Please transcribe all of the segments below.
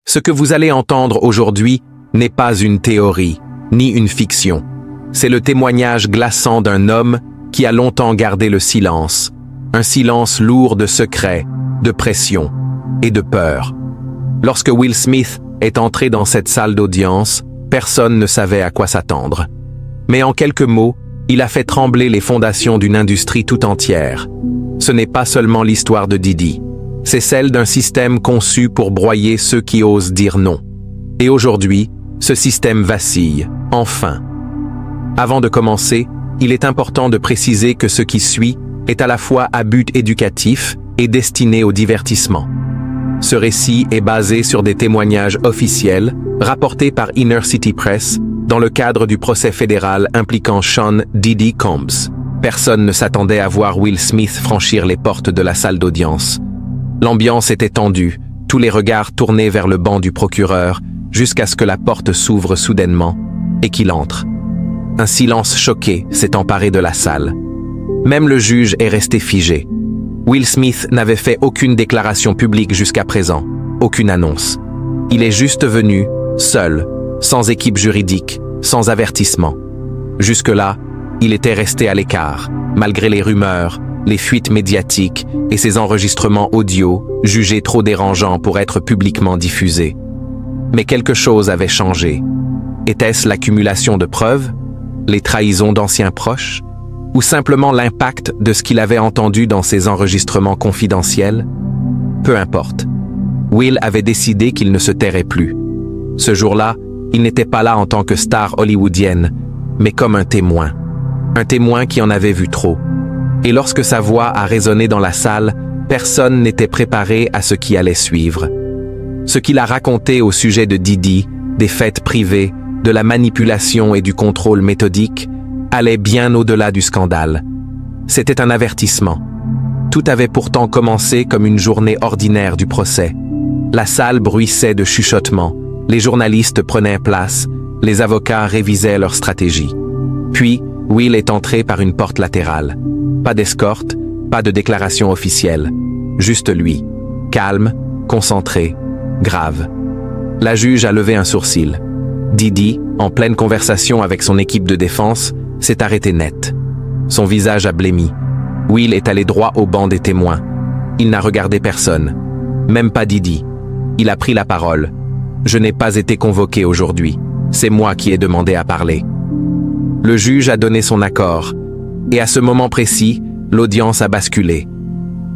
Ce que vous allez entendre aujourd'hui n'est pas une théorie, ni une fiction. C'est le témoignage glaçant d'un homme qui a longtemps gardé le silence. Un silence lourd de secrets, de pression et de peur. Lorsque Will Smith est entré dans cette salle d'audience, personne ne savait à quoi s'attendre. Mais en quelques mots, il a fait trembler les fondations d'une industrie tout entière. Ce n'est pas seulement l'histoire de Diddy. C'est celle d'un système conçu pour broyer ceux qui osent dire non. Et aujourd'hui, ce système vacille, enfin. Avant de commencer, il est important de préciser que ce qui suit est à la fois à but éducatif et destiné au divertissement. Ce récit est basé sur des témoignages officiels rapportés par Inner City Press dans le cadre du procès fédéral impliquant Sean Diddy Combs. Personne ne s'attendait à voir Will Smith franchir les portes de la salle d'audience. L'ambiance était tendue, tous les regards tournés vers le banc du procureur, jusqu'à ce que la porte s'ouvre soudainement et qu'il entre. Un silence choqué s'est emparé de la salle. Même le juge est resté figé. Will Smith n'avait fait aucune déclaration publique jusqu'à présent, aucune annonce. Il est juste venu, seul, sans équipe juridique, sans avertissement. Jusque-là, il était resté à l'écart, malgré les rumeurs, les fuites médiatiques et ses enregistrements audio, jugés trop dérangeants pour être publiquement diffusés. Mais quelque chose avait changé. Était-ce l'accumulation de preuves, les trahisons d'anciens proches, ou simplement l'impact de ce qu'il avait entendu dans ses enregistrements confidentiels? Peu importe. Will avait décidé qu'il ne se tairait plus. Ce jour-là, il n'était pas là en tant que star hollywoodienne, mais comme un témoin. Un témoin qui en avait vu trop. Et lorsque sa voix a résonné dans la salle, personne n'était préparé à ce qui allait suivre. Ce qu'il a raconté au sujet de Diddy, des fêtes privées, de la manipulation et du contrôle méthodique, allait bien au-delà du scandale. C'était un avertissement. Tout avait pourtant commencé comme une journée ordinaire du procès. La salle bruissait de chuchotements, les journalistes prenaient place, les avocats révisaient leur stratégie. Puis, Will est entré par une porte latérale. Pas d'escorte, pas de déclaration officielle. Juste lui, calme, concentré, grave. La juge a levé un sourcil. Diddy, en pleine conversation avec son équipe de défense, s'est arrêté net. Son visage a blêmi. Will est allé droit au banc des témoins. Il n'a regardé personne, même pas Diddy. Il a pris la parole. « Je n'ai pas été convoqué aujourd'hui. C'est moi qui ai demandé à parler. » Le juge a donné son accord. Et à ce moment précis, l'audience a basculé.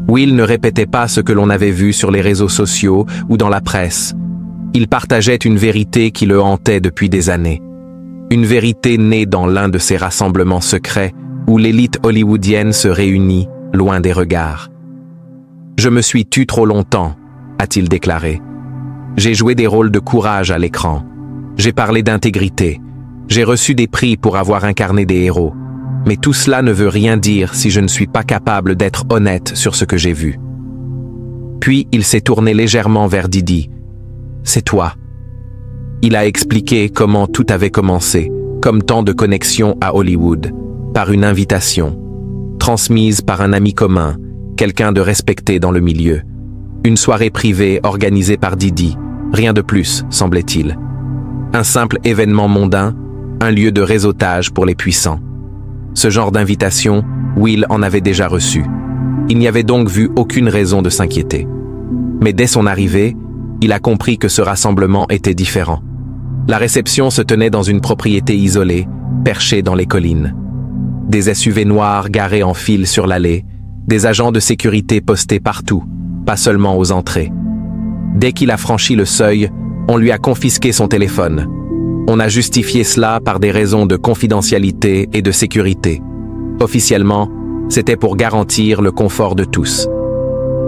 Will ne répétait pas ce que l'on avait vu sur les réseaux sociaux ou dans la presse. Il partageait une vérité qui le hantait depuis des années. Une vérité née dans l'un de ces rassemblements secrets où l'élite hollywoodienne se réunit, loin des regards. « Je me suis tu trop longtemps », a-t-il déclaré. « J'ai joué des rôles de courage à l'écran. J'ai parlé d'intégrité. J'ai reçu des prix pour avoir incarné des héros. Mais tout cela ne veut rien dire si je ne suis pas capable d'être honnête sur ce que j'ai vu. » Puis il s'est tourné légèrement vers Diddy. « C'est toi. » Il a expliqué comment tout avait commencé, comme tant de connexions à Hollywood, par une invitation, transmise par un ami commun, quelqu'un de respecté dans le milieu. Une soirée privée organisée par Diddy, rien de plus, semblait-il. Un simple événement mondain, un lieu de réseautage pour les puissants. Ce genre d'invitation, Will en avait déjà reçu. Il n'y avait donc vu aucune raison de s'inquiéter. Mais dès son arrivée, il a compris que ce rassemblement était différent. La réception se tenait dans une propriété isolée, perchée dans les collines. Des SUV noirs garés en file sur l'allée, des agents de sécurité postés partout, pas seulement aux entrées. Dès qu'il a franchi le seuil, on lui a confisqué son téléphone. On a justifié cela par des raisons de confidentialité et de sécurité. Officiellement, c'était pour garantir le confort de tous.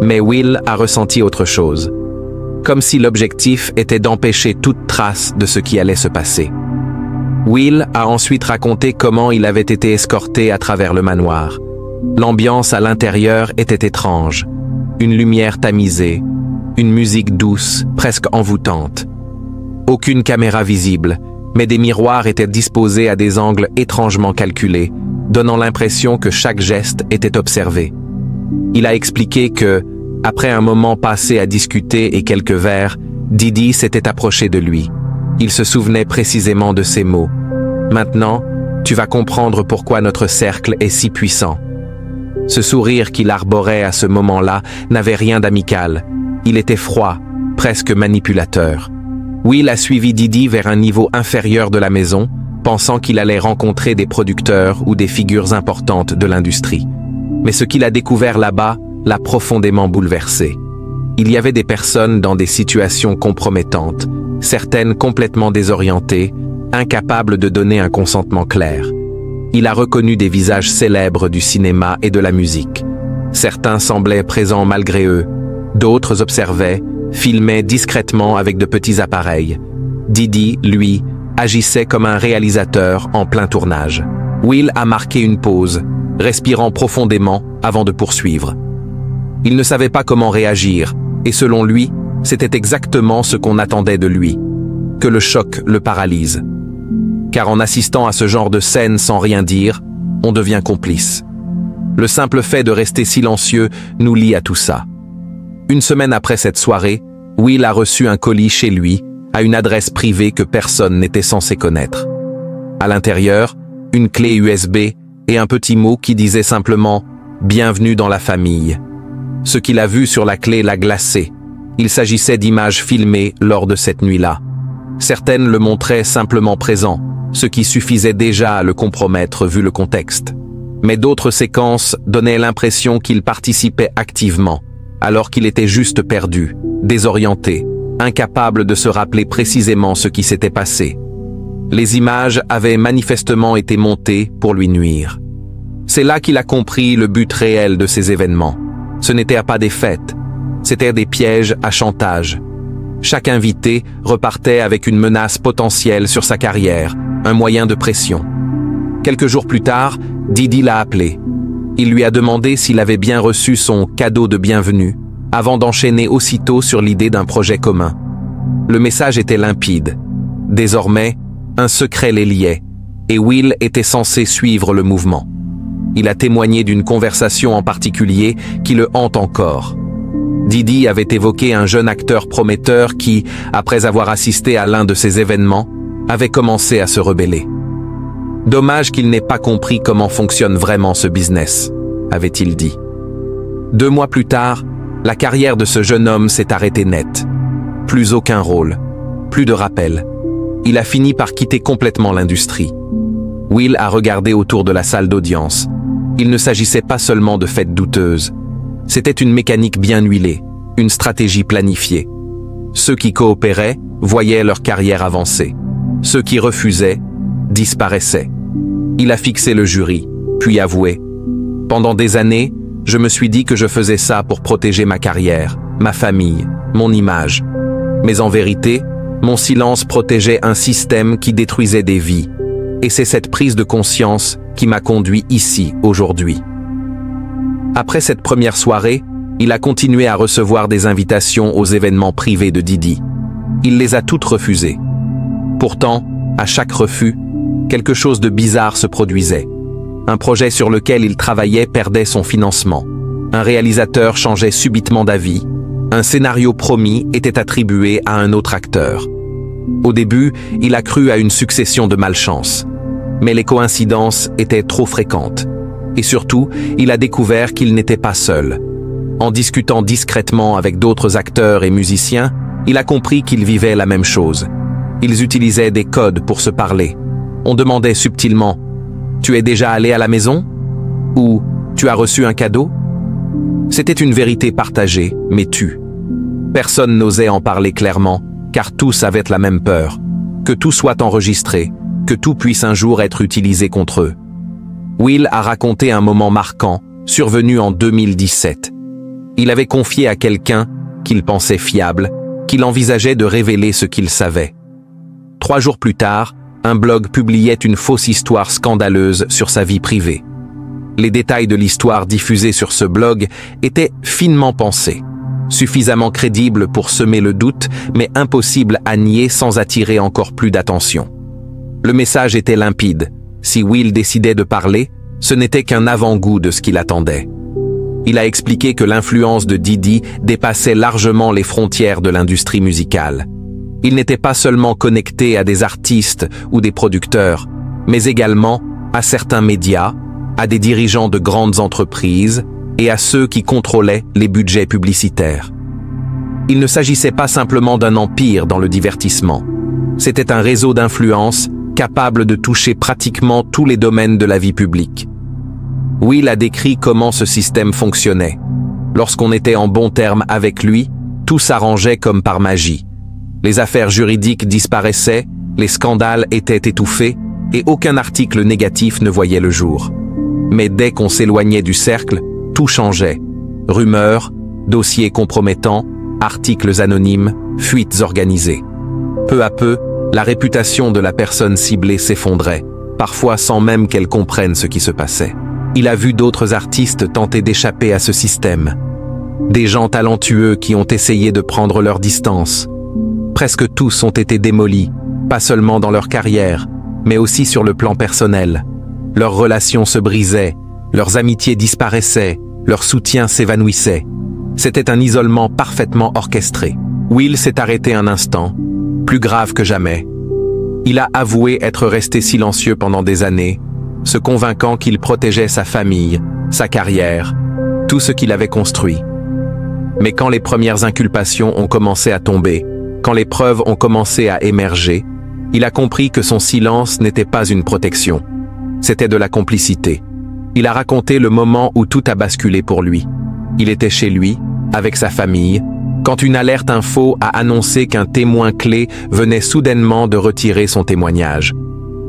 Mais Will a ressenti autre chose. Comme si l'objectif était d'empêcher toute trace de ce qui allait se passer. Will a ensuite raconté comment il avait été escorté à travers le manoir. L'ambiance à l'intérieur était étrange. Une lumière tamisée, une musique douce, presque envoûtante. Aucune caméra visible, mais des miroirs étaient disposés à des angles étrangement calculés, donnant l'impression que chaque geste était observé. Il a expliqué que, après un moment passé à discuter et quelques verres, Didi s'était approché de lui. Il se souvenait précisément de ces mots. « Maintenant, tu vas comprendre pourquoi notre cercle est si puissant. » Ce sourire qu'il arborait à ce moment-là n'avait rien d'amical. Il était froid, presque manipulateur. Will a suivi Didi vers un niveau inférieur de la maison, pensant qu'il allait rencontrer des producteurs ou des figures importantes de l'industrie. Mais ce qu'il a découvert là-bas l'a profondément bouleversé. Il y avait des personnes dans des situations compromettantes, certaines complètement désorientées, incapables de donner un consentement clair. Il a reconnu des visages célèbres du cinéma et de la musique. Certains semblaient présents malgré eux, d'autres observaient, filmaient discrètement avec de petits appareils. Didi, lui, agissait comme un réalisateur en plein tournage. Will a marqué une pause, respirant profondément avant de poursuivre. Il ne savait pas comment réagir, et selon lui, c'était exactement ce qu'on attendait de lui, que le choc le paralyse. Car en assistant à ce genre de scène sans rien dire, on devient complice. Le simple fait de rester silencieux nous lie à tout ça. Une semaine après cette soirée, Will a reçu un colis chez lui, à une adresse privée que personne n'était censé connaître. À l'intérieur, une clé USB et un petit mot qui disait simplement « Bienvenue dans la famille ». Ce qu'il a vu sur la clé l'a glacé. Il s'agissait d'images filmées lors de cette nuit-là. Certaines le montraient simplement présent, ce qui suffisait déjà à le compromettre vu le contexte. Mais d'autres séquences donnaient l'impression qu'il participait activement, alors qu'il était juste perdu, désorienté, incapable de se rappeler précisément ce qui s'était passé. Les images avaient manifestement été montées pour lui nuire. C'est là qu'il a compris le but réel de ces événements. Ce n'était pas des fêtes, c'étaient des pièges à chantage. Chaque invité repartait avec une menace potentielle sur sa carrière, un moyen de pression. Quelques jours plus tard, Didi l'a appelé. Il lui a demandé s'il avait bien reçu son cadeau de bienvenue, avant d'enchaîner aussitôt sur l'idée d'un projet commun. Le message était limpide. Désormais, un secret les liait, et Will était censé suivre le mouvement. Il a témoigné d'une conversation en particulier qui le hante encore. Didi avait évoqué un jeune acteur prometteur qui, après avoir assisté à l'un de ces événements, avait commencé à se rebeller. Dommage qu'il n'ait pas compris comment fonctionne vraiment ce business, avait-il dit. 2 mois plus tard, la carrière de ce jeune homme s'est arrêtée net. Plus aucun rôle, plus de rappel. Il a fini par quitter complètement l'industrie. Will a regardé autour de la salle d'audience. Il ne s'agissait pas seulement de fêtes douteuses. C'était une mécanique bien huilée, une stratégie planifiée. Ceux qui coopéraient voyaient leur carrière avancer. Ceux qui refusaient disparaissaient. Il a fixé le jury, puis avoué. Pendant des années, je me suis dit que je faisais ça pour protéger ma carrière, ma famille, mon image. Mais en vérité, mon silence protégeait un système qui détruisait des vies. Et c'est cette prise de conscience qui m'a conduit ici, aujourd'hui. Après cette première soirée, il a continué à recevoir des invitations aux événements privés de Didi. Il les a toutes refusées. Pourtant, à chaque refus, quelque chose de bizarre se produisait. Un projet sur lequel il travaillait perdait son financement. Un réalisateur changeait subitement d'avis. Un scénario promis était attribué à un autre acteur. Au début, il a cru à une succession de malchances. Mais les coïncidences étaient trop fréquentes. Et surtout, il a découvert qu'il n'était pas seul. En discutant discrètement avec d'autres acteurs et musiciens, il a compris qu'ils vivaient la même chose. Ils utilisaient des codes pour se parler. On demandait subtilement « Tu es déjà allé à la maison ?» ou « Tu as reçu un cadeau ?» C'était une vérité partagée, mais tue. Personne n'osait en parler clairement, car tous avaient la même peur. Que tout soit enregistré, que tout puisse un jour être utilisé contre eux. Will a raconté un moment marquant, survenu en 2017. Il avait confié à quelqu'un, qu'il pensait fiable, qu'il envisageait de révéler ce qu'il savait. 3 jours plus tard, un blog publiait une fausse histoire scandaleuse sur sa vie privée. Les détails de l'histoire diffusée sur ce blog étaient finement pensés, suffisamment crédibles pour semer le doute, mais impossibles à nier sans attirer encore plus d'attention. Le message était limpide. Si Will décidait de parler, ce n'était qu'un avant-goût de ce qu'il attendait. Il a expliqué que l'influence de Diddy dépassait largement les frontières de l'industrie musicale. Il n'était pas seulement connecté à des artistes ou des producteurs, mais également à certains médias, à des dirigeants de grandes entreprises et à ceux qui contrôlaient les budgets publicitaires. Il ne s'agissait pas simplement d'un empire dans le divertissement. C'était un réseau d'influence capable de toucher pratiquement tous les domaines de la vie publique. Will a décrit comment ce système fonctionnait. Lorsqu'on était en bons termes avec lui, tout s'arrangeait comme par magie. Les affaires juridiques disparaissaient, les scandales étaient étouffés et aucun article négatif ne voyait le jour. Mais dès qu'on s'éloignait du cercle, tout changeait. Rumeurs, dossiers compromettants, articles anonymes, fuites organisées. Peu à peu, la réputation de la personne ciblée s'effondrait, parfois sans même qu'elle comprenne ce qui se passait. Il a vu d'autres artistes tenter d'échapper à ce système. Des gens talentueux qui ont essayé de prendre leur distance. Presque tous ont été démolis, pas seulement dans leur carrière, mais aussi sur le plan personnel. Leurs relations se brisaient, leurs amitiés disparaissaient, leur soutien s'évanouissait. C'était un isolement parfaitement orchestré. Will s'est arrêté un instant, plus grave que jamais. Il a avoué être resté silencieux pendant des années, se convainquant qu'il protégeait sa famille, sa carrière, tout ce qu'il avait construit. Mais quand les premières inculpations ont commencé à tomber, quand les preuves ont commencé à émerger, il a compris que son silence n'était pas une protection. C'était de la complicité. Il a raconté le moment où tout a basculé pour lui. Il était chez lui, avec sa famille, quand une alerte info a annoncé qu'un témoin clé venait soudainement de retirer son témoignage.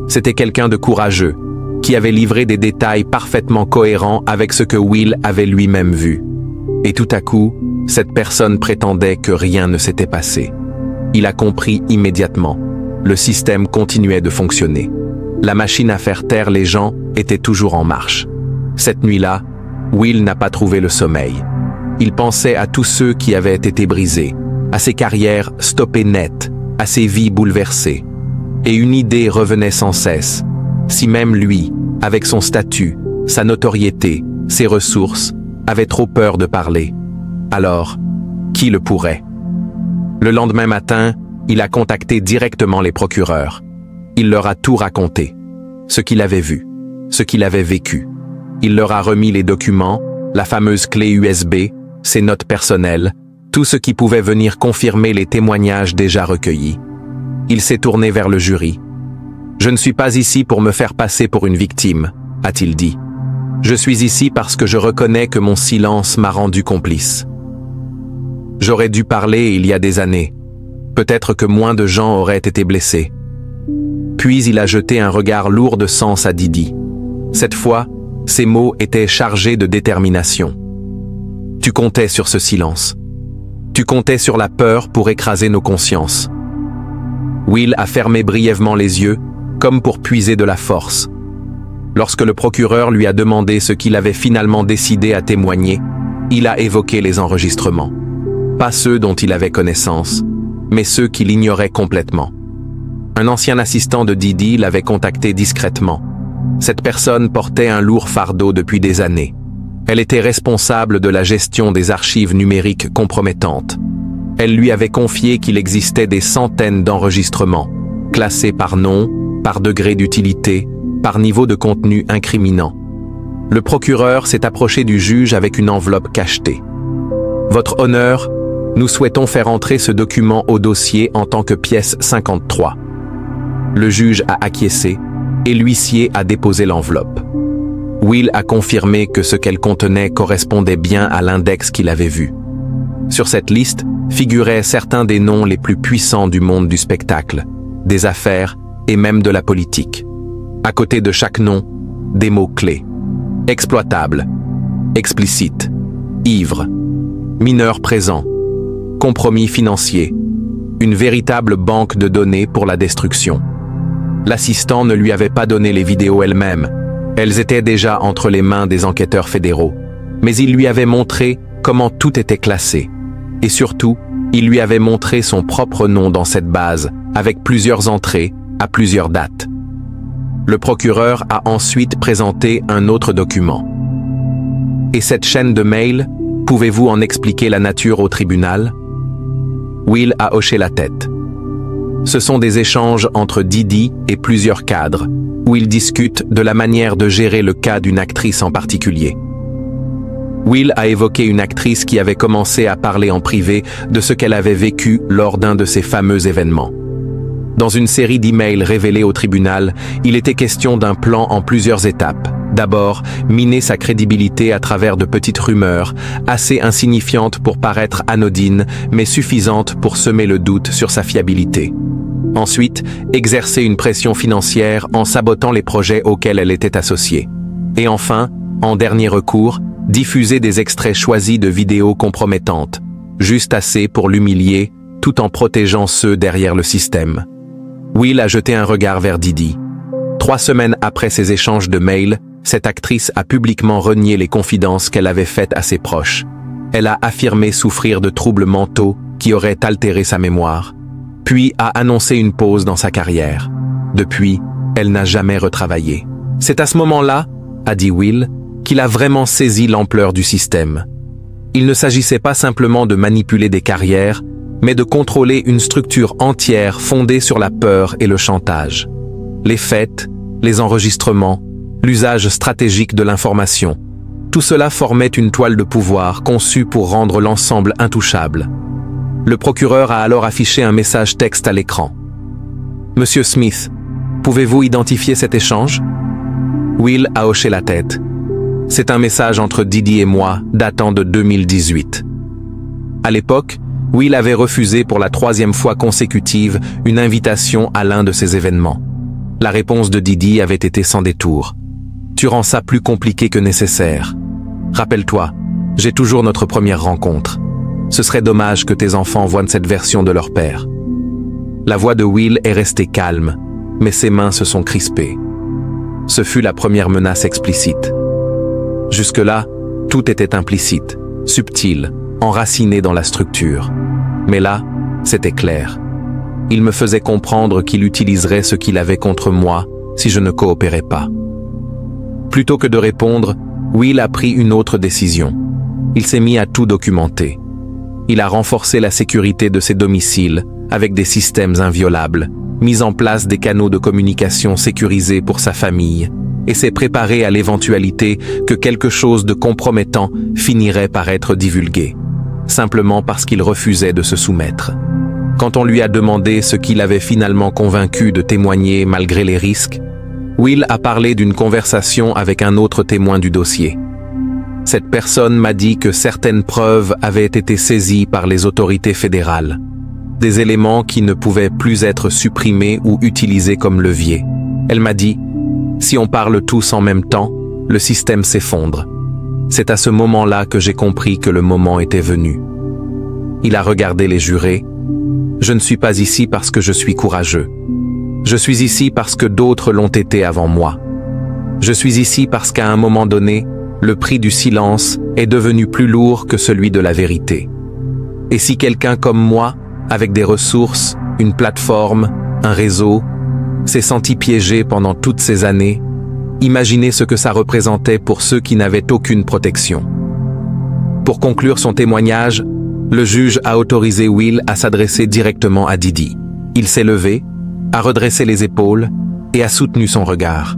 C'était quelqu'un de courageux, qui avait livré des détails parfaitement cohérents avec ce que Will avait lui-même vu. Et tout à coup, cette personne prétendait que rien ne s'était passé. Il a compris immédiatement. Le système continuait de fonctionner. La machine à faire taire les gens était toujours en marche. Cette nuit-là, Will n'a pas trouvé le sommeil. Il pensait à tous ceux qui avaient été brisés, à ses carrières stoppées net, à ses vies bouleversées. Et une idée revenait sans cesse. Si même lui, avec son statut, sa notoriété, ses ressources, avait trop peur de parler, alors, qui le pourrait? Le lendemain matin, il a contacté directement les procureurs. Il leur a tout raconté. Ce qu'il avait vu, ce qu'il avait vécu. Il leur a remis les documents, la fameuse clé USB, ses notes personnelles, tout ce qui pouvait venir confirmer les témoignages déjà recueillis. Il s'est tourné vers le jury. « Je ne suis pas ici pour me faire passer pour une victime », a-t-il dit. « Je suis ici parce que je reconnais que mon silence m'a rendu complice. J'aurais dû parler il y a des années. Peut-être que moins de gens auraient été blessés. » Puis il a jeté un regard lourd de sens à Diddy. Cette fois, ses mots étaient chargés de détermination. « Tu comptais sur ce silence. Tu comptais sur la peur pour écraser nos consciences. » Will a fermé brièvement les yeux, comme pour puiser de la force. Lorsque le procureur lui a demandé ce qu'il avait finalement décidé à témoigner, il a évoqué les enregistrements. Pas ceux dont il avait connaissance, mais ceux qu'il ignorait complètement. Un ancien assistant de Diddy l'avait contacté discrètement. Cette personne portait un lourd fardeau depuis des années. Elle était responsable de la gestion des archives numériques compromettantes. Elle lui avait confié qu'il existait des centaines d'enregistrements, classés par nom, par degré d'utilité, par niveau de contenu incriminant. Le procureur s'est approché du juge avec une enveloppe cachetée. « Votre honneur, nous souhaitons faire entrer ce document au dossier en tant que pièce 53. » Le juge a acquiescé et l'huissier a déposé l'enveloppe. Will a confirmé que ce qu'elle contenait correspondait bien à l'index qu'il avait vu. Sur cette liste figuraient certains des noms les plus puissants du monde du spectacle, des affaires et même de la politique. À côté de chaque nom, des mots-clés. Exploitable, explicite, ivre, mineur présent, compromis financier, une véritable banque de données pour la destruction. L'assistant ne lui avait pas donné les vidéos elles-mêmes. Elles étaient déjà entre les mains des enquêteurs fédéraux. Mais il lui avait montré comment tout était classé. Et surtout, il lui avait montré son propre nom dans cette base, avec plusieurs entrées, à plusieurs dates. Le procureur a ensuite présenté un autre document. Et cette chaîne de mails, pouvez-vous en expliquer la nature au tribunal? Will a hoché la tête. Ce sont des échanges entre Didi et plusieurs cadres, où ils discutent de la manière de gérer le cas d'une actrice en particulier. Will a évoqué une actrice qui avait commencé à parler en privé de ce qu'elle avait vécu lors d'un de ces fameux événements. Dans une série d'emails révélés au tribunal, il était question d'un plan en plusieurs étapes. D'abord, miner sa crédibilité à travers de petites rumeurs, assez insignifiantes pour paraître anodines, mais suffisantes pour semer le doute sur sa fiabilité. Ensuite, exercer une pression financière en sabotant les projets auxquels elle était associée. Et enfin, en dernier recours, diffuser des extraits choisis de vidéos compromettantes, juste assez pour l'humilier, tout en protégeant ceux derrière le système. Will a jeté un regard vers Didi. 3 semaines après ces échanges de mails, cette actrice a publiquement renié les confidences qu'elle avait faites à ses proches. Elle a affirmé souffrir de troubles mentaux qui auraient altéré sa mémoire, puis a annoncé une pause dans sa carrière. Depuis, elle n'a jamais retravaillé. C'est à ce moment-là, a dit Will, qu'il a vraiment saisi l'ampleur du système. Il ne s'agissait pas simplement de manipuler des carrières, mais de contrôler une structure entière fondée sur la peur et le chantage. Les fêtes, les enregistrements, l'usage stratégique de l'information, tout cela formait une toile de pouvoir conçue pour rendre l'ensemble intouchable. Le procureur a alors affiché un message texte à l'écran. « Monsieur Smith, pouvez-vous identifier cet échange ?» Will a hoché la tête. « C'est un message entre Didi et moi, datant de 2018. » À l'époque, Will avait refusé pour la 3e fois consécutive une invitation à l'un de ces événements. La réponse de Didi avait été sans détour. « Tu rends ça plus compliqué que nécessaire. Rappelle-toi, j'ai toujours notre première rencontre. Ce serait dommage que tes enfants voient cette version de leur père. » La voix de Will est restée calme, mais ses mains se sont crispées. Ce fut la première menace explicite. Jusque-là, tout était implicite, subtil, enraciné dans la structure. Mais là, c'était clair. Il me faisait comprendre qu'il utiliserait ce qu'il avait contre moi si je ne coopérais pas. Plutôt que de répondre, Will a pris une autre décision. Il s'est mis à tout documenter. Il a renforcé la sécurité de ses domiciles avec des systèmes inviolables, mis en place des canaux de communication sécurisés pour sa famille, et s'est préparé à l'éventualité que quelque chose de compromettant finirait par être divulgué, simplement parce qu'il refusait de se soumettre. Quand on lui a demandé ce qui l'avait finalement convaincu de témoigner malgré les risques, Will a parlé d'une conversation avec un autre témoin du dossier. Cette personne m'a dit que certaines preuves avaient été saisies par les autorités fédérales, des éléments qui ne pouvaient plus être supprimés ou utilisés comme levier. Elle m'a dit « Si on parle tous en même temps, le système s'effondre. » C'est à ce moment-là que j'ai compris que le moment était venu. Il a regardé les jurés. « Je ne suis pas ici parce que je suis courageux. Je suis ici parce que d'autres l'ont été avant moi. Je suis ici parce qu'à un moment donné, le prix du silence est devenu plus lourd que celui de la vérité. Et si quelqu'un comme moi, avec des ressources, une plateforme, un réseau, s'est senti piégé pendant toutes ces années, imaginez ce que ça représentait pour ceux qui n'avaient aucune protection. » Pour conclure son témoignage, le juge a autorisé Will à s'adresser directement à Didi. Il s'est levé, a redressé les épaules et a soutenu son regard.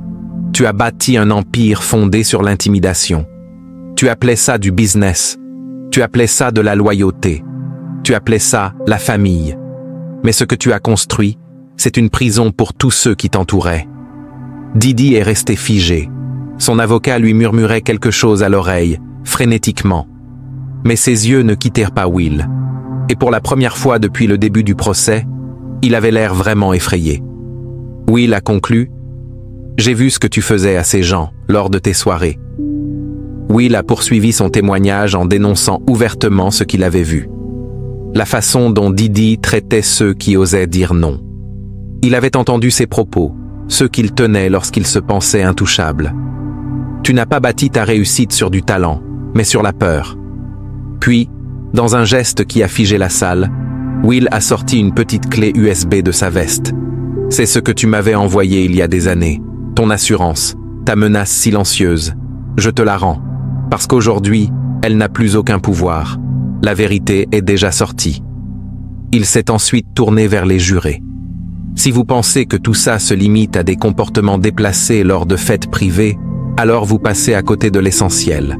« Tu as bâti un empire fondé sur l'intimidation. Tu appelais ça du business. Tu appelais ça de la loyauté. Tu appelais ça la famille. Mais ce que tu as construit, c'est une prison pour tous ceux qui t'entouraient. » Didi est resté figé. Son avocat lui murmurait quelque chose à l'oreille, frénétiquement. Mais ses yeux ne quittèrent pas Will. Et pour la première fois depuis le début du procès, il avait l'air vraiment effrayé. Will a conclu « J'ai vu ce que tu faisais à ces gens lors de tes soirées. » Will a poursuivi son témoignage en dénonçant ouvertement ce qu'il avait vu. La façon dont Didi traitait ceux qui osaient dire non. Il avait entendu ses propos, ceux qu'il tenait lorsqu'il se pensait intouchable. « Tu n'as pas bâti ta réussite sur du talent, mais sur la peur. » Puis, dans un geste qui a figé la salle, Will a sorti une petite clé USB de sa veste. « C'est ce que tu m'avais envoyé il y a des années. Ton assurance, ta menace silencieuse. Je te la rends. Parce qu'aujourd'hui, elle n'a plus aucun pouvoir. La vérité est déjà sortie. Il s'est ensuite tourné vers les jurés. Si vous pensez que tout ça se limite à des comportements déplacés lors de fêtes privées, alors vous passez à côté de l'essentiel.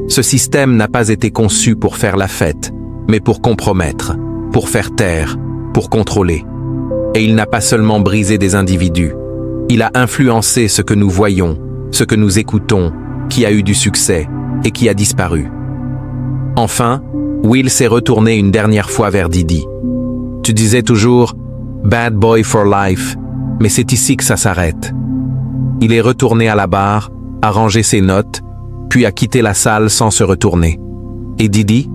Ce système n'a pas été conçu pour faire la fête, mais pour compromettre, pour faire taire, pour contrôler. Et il n'a pas seulement brisé des individus, il a influencé ce que nous voyons, ce que nous écoutons, qui a eu du succès et qui a disparu. Enfin, Will s'est retourné une dernière fois vers Didi. Tu disais toujours « Bad boy for life », mais c'est ici que ça s'arrête. Il est retourné à la barre, a rangé ses notes, puis a quitté la salle sans se retourner. Et Didi?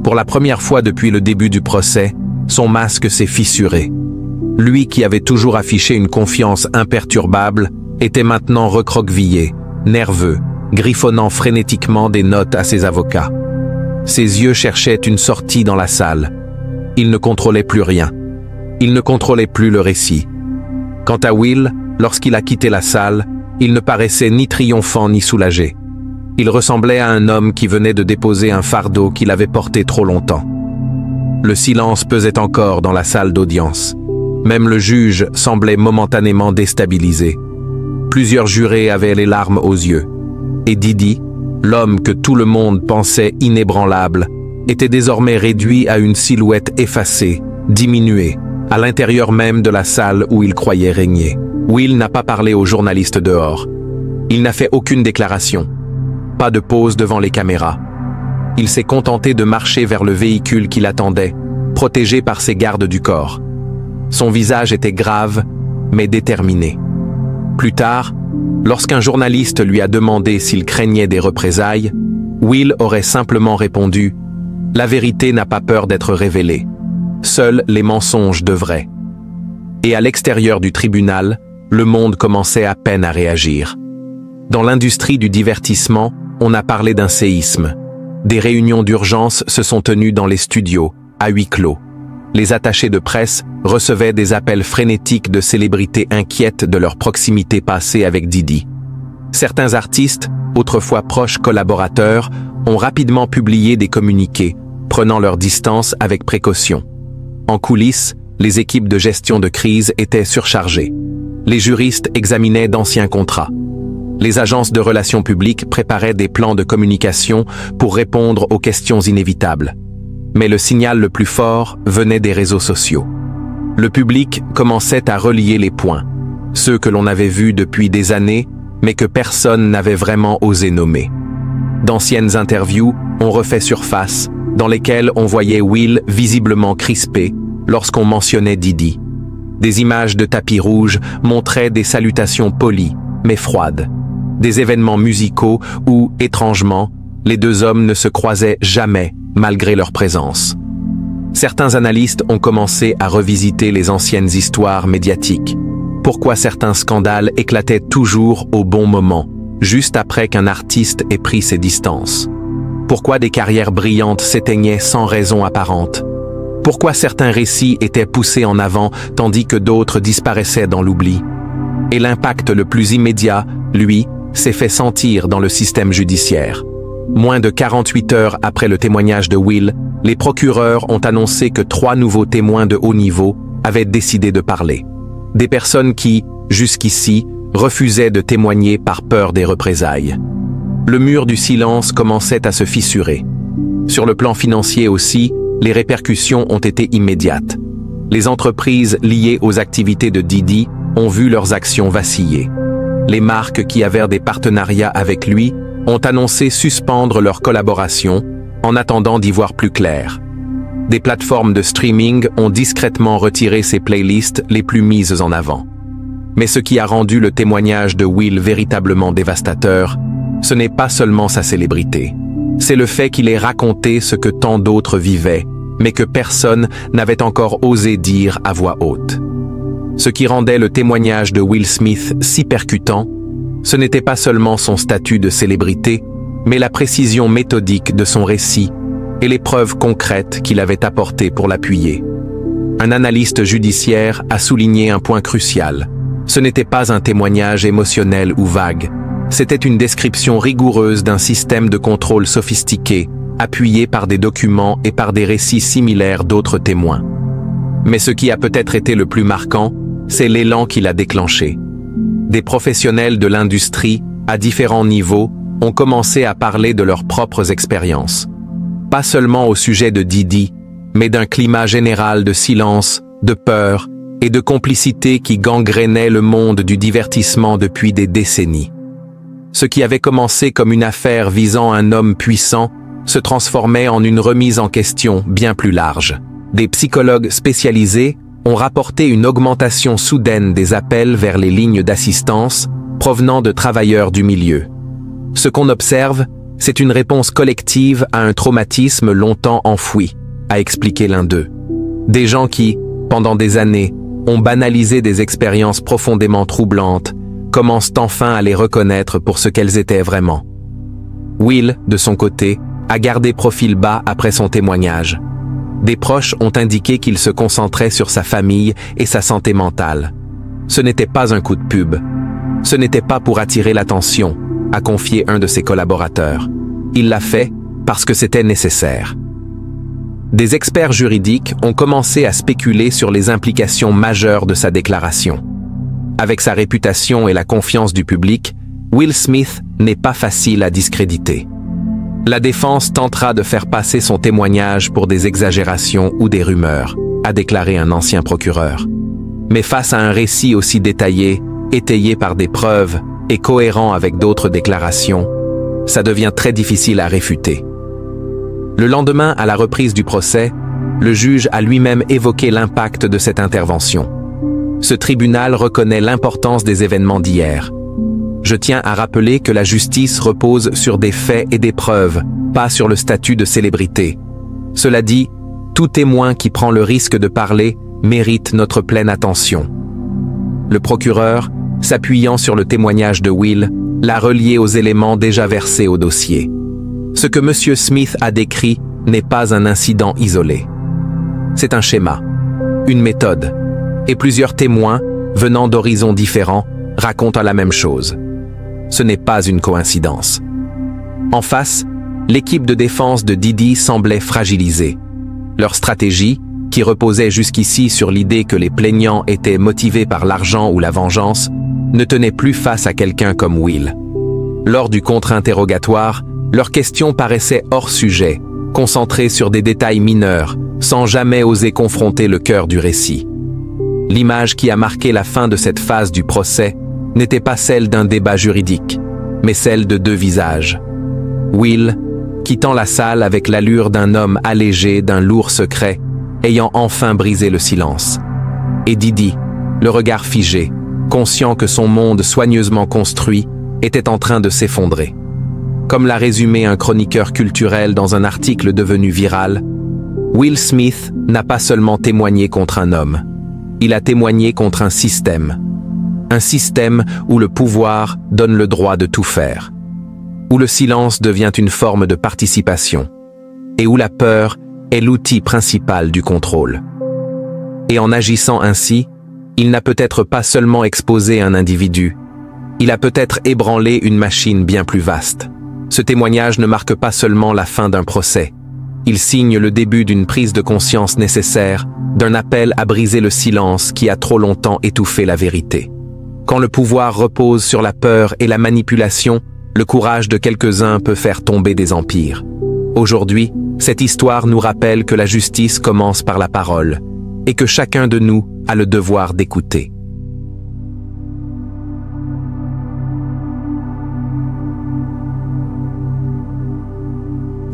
Pour la première fois depuis le début du procès, son masque s'est fissuré. Lui qui avait toujours affiché une confiance imperturbable, était maintenant recroquevillé, nerveux, griffonnant frénétiquement des notes à ses avocats. Ses yeux cherchaient une sortie dans la salle. Il ne contrôlait plus rien. Il ne contrôlait plus le récit. Quant à Will, lorsqu'il a quitté la salle, il ne paraissait ni triomphant ni soulagé. Il ressemblait à un homme qui venait de déposer un fardeau qu'il avait porté trop longtemps. Le silence pesait encore dans la salle d'audience. Même le juge semblait momentanément déstabilisé. Plusieurs jurés avaient les larmes aux yeux. Et Didi, l'homme que tout le monde pensait inébranlable, était désormais réduit à une silhouette effacée, diminuée, à l'intérieur même de la salle où il croyait régner. Will n'a pas parlé aux journalistes dehors. Il n'a fait aucune déclaration. Pas de pause devant les caméras. Il s'est contenté de marcher vers le véhicule qui l'attendait, protégé par ses gardes du corps. Son visage était grave, mais déterminé. Plus tard, lorsqu'un journaliste lui a demandé s'il craignait des représailles, Will aurait simplement répondu « La vérité n'a pas peur d'être révélée. Seuls les mensonges devraient. » Et à l'extérieur du tribunal, le monde commençait à peine à réagir. Dans l'industrie du divertissement, on a parlé d'un séisme. Des réunions d'urgence se sont tenues dans les studios, à huis clos. Les attachés de presse recevaient des appels frénétiques de célébrités inquiètes de leur proximité passée avec Didi. Certains artistes, autrefois proches collaborateurs, ont rapidement publié des communiqués, prenant leur distance avec précaution. En coulisses, les équipes de gestion de crise étaient surchargées. Les juristes examinaient d'anciens contrats. Les agences de relations publiques préparaient des plans de communication pour répondre aux questions inévitables. Mais le signal le plus fort venait des réseaux sociaux. Le public commençait à relier les points, ceux que l'on avait vus depuis des années, mais que personne n'avait vraiment osé nommer. D'anciennes interviews ont refait surface, dans lesquelles on voyait Will visiblement crispé lorsqu'on mentionnait Didi. Des images de tapis rouge montraient des salutations polies, mais froides. Des événements musicaux où, étrangement, les deux hommes ne se croisaient jamais, malgré leur présence. Certains analystes ont commencé à revisiter les anciennes histoires médiatiques. Pourquoi certains scandales éclataient toujours au bon moment, juste après qu'un artiste ait pris ses distances? Pourquoi des carrières brillantes s'éteignaient sans raison apparente? Pourquoi certains récits étaient poussés en avant tandis que d'autres disparaissaient dans l'oubli? Et l'impact le plus immédiat, lui, s'est fait sentir dans le système judiciaire. Moins de 48 heures après le témoignage de Will, les procureurs ont annoncé que 3 nouveaux témoins de haut niveau avaient décidé de parler. Des personnes qui, jusqu'ici, refusaient de témoigner par peur des représailles. Le mur du silence commençait à se fissurer. Sur le plan financier aussi, les répercussions ont été immédiates. Les entreprises liées aux activités de Didi ont vu leurs actions vaciller. Les marques qui avaient des partenariats avec lui ont annoncé suspendre leur collaboration en attendant d'y voir plus clair. Des plateformes de streaming ont discrètement retiré ses playlists les plus mises en avant. Mais ce qui a rendu le témoignage de Will véritablement dévastateur, ce n'est pas seulement sa célébrité. C'est le fait qu'il ait raconté ce que tant d'autres vivaient, mais que personne n'avait encore osé dire à voix haute. Ce qui rendait le témoignage de Will Smith si percutant, ce n'était pas seulement son statut de célébrité, mais la précision méthodique de son récit et les preuves concrètes qu'il avait apportées pour l'appuyer. Un analyste judiciaire a souligné un point crucial. Ce n'était pas un témoignage émotionnel ou vague, C'était une description rigoureuse d'un système de contrôle sophistiqué, appuyé par des documents et par des récits similaires d'autres témoins. Mais ce qui a peut-être été le plus marquant, c'est l'élan qui l'a déclenché. Des professionnels de l'industrie, à différents niveaux, ont commencé à parler de leurs propres expériences. Pas seulement au sujet de Didi, mais d'un climat général de silence, de peur et de complicité qui gangrénait le monde du divertissement depuis des décennies. Ce qui avait commencé comme une affaire visant un homme puissant se transformait en une remise en question bien plus large. Des psychologues spécialisés ont rapporté une augmentation soudaine des appels vers les lignes d'assistance provenant de travailleurs du milieu. Ce qu'on observe, c'est une réponse collective à un traumatisme longtemps enfoui, a expliqué l'un d'eux. Des gens qui, pendant des années, ont banalisé des expériences profondément troublantes, commencent enfin à les reconnaître pour ce qu'elles étaient vraiment. Will, de son côté, a gardé profil bas après son témoignage. Des proches ont indiqué qu'il se concentrait sur sa famille et sa santé mentale. Ce n'était pas un coup de pub. Ce n'était pas pour attirer l'attention, a confié un de ses collaborateurs. Il l'a fait parce que c'était nécessaire. Des experts juridiques ont commencé à spéculer sur les implications majeures de sa déclaration. Avec sa réputation et la confiance du public, Will Smith n'est pas facile à discréditer. La défense tentera de faire passer son témoignage pour des exagérations ou des rumeurs, a déclaré un ancien procureur. Mais face à un récit aussi détaillé, étayé par des preuves et cohérent avec d'autres déclarations, ça devient très difficile à réfuter. Le lendemain, à la reprise du procès, le juge a lui-même évoqué l'impact de cette intervention. Ce tribunal reconnaît l'importance des événements d'hier. Je tiens à rappeler que la justice repose sur des faits et des preuves, pas sur le statut de célébrité. Cela dit, tout témoin qui prend le risque de parler mérite notre pleine attention. Le procureur, s'appuyant sur le témoignage de Will, l'a relié aux éléments déjà versés au dossier. Ce que M. Smith a décrit n'est pas un incident isolé. C'est un schéma, une méthode, et plusieurs témoins, venant d'horizons différents, racontent la même chose. Ce n'est pas une coïncidence. En face, l'équipe de défense de Didi semblait fragilisée. Leur stratégie, qui reposait jusqu'ici sur l'idée que les plaignants étaient motivés par l'argent ou la vengeance, ne tenait plus face à quelqu'un comme Will. Lors du contre-interrogatoire, leurs questions paraissaient hors sujet, concentrées sur des détails mineurs, sans jamais oser confronter le cœur du récit. L'image qui a marqué la fin de cette phase du procès n'était pas celle d'un débat juridique, mais celle de deux visages. Will, quittant la salle avec l'allure d'un homme allégé d'un lourd secret, ayant enfin brisé le silence. Et Didi, le regard figé, conscient que son monde soigneusement construit était en train de s'effondrer. Comme l'a résumé un chroniqueur culturel dans un article devenu viral, Will Smith n'a pas seulement témoigné contre un homme, il a témoigné contre un système. Un système où le pouvoir donne le droit de tout faire, où le silence devient une forme de participation, et où la peur est l'outil principal du contrôle. Et en agissant ainsi, il n'a peut-être pas seulement exposé un individu, il a peut-être ébranlé une machine bien plus vaste. Ce témoignage ne marque pas seulement la fin d'un procès, il signe le début d'une prise de conscience nécessaire, d'un appel à briser le silence qui a trop longtemps étouffé la vérité. Quand le pouvoir repose sur la peur et la manipulation, le courage de quelques-uns peut faire tomber des empires. Aujourd'hui, cette histoire nous rappelle que la justice commence par la parole, et que chacun de nous a le devoir d'écouter.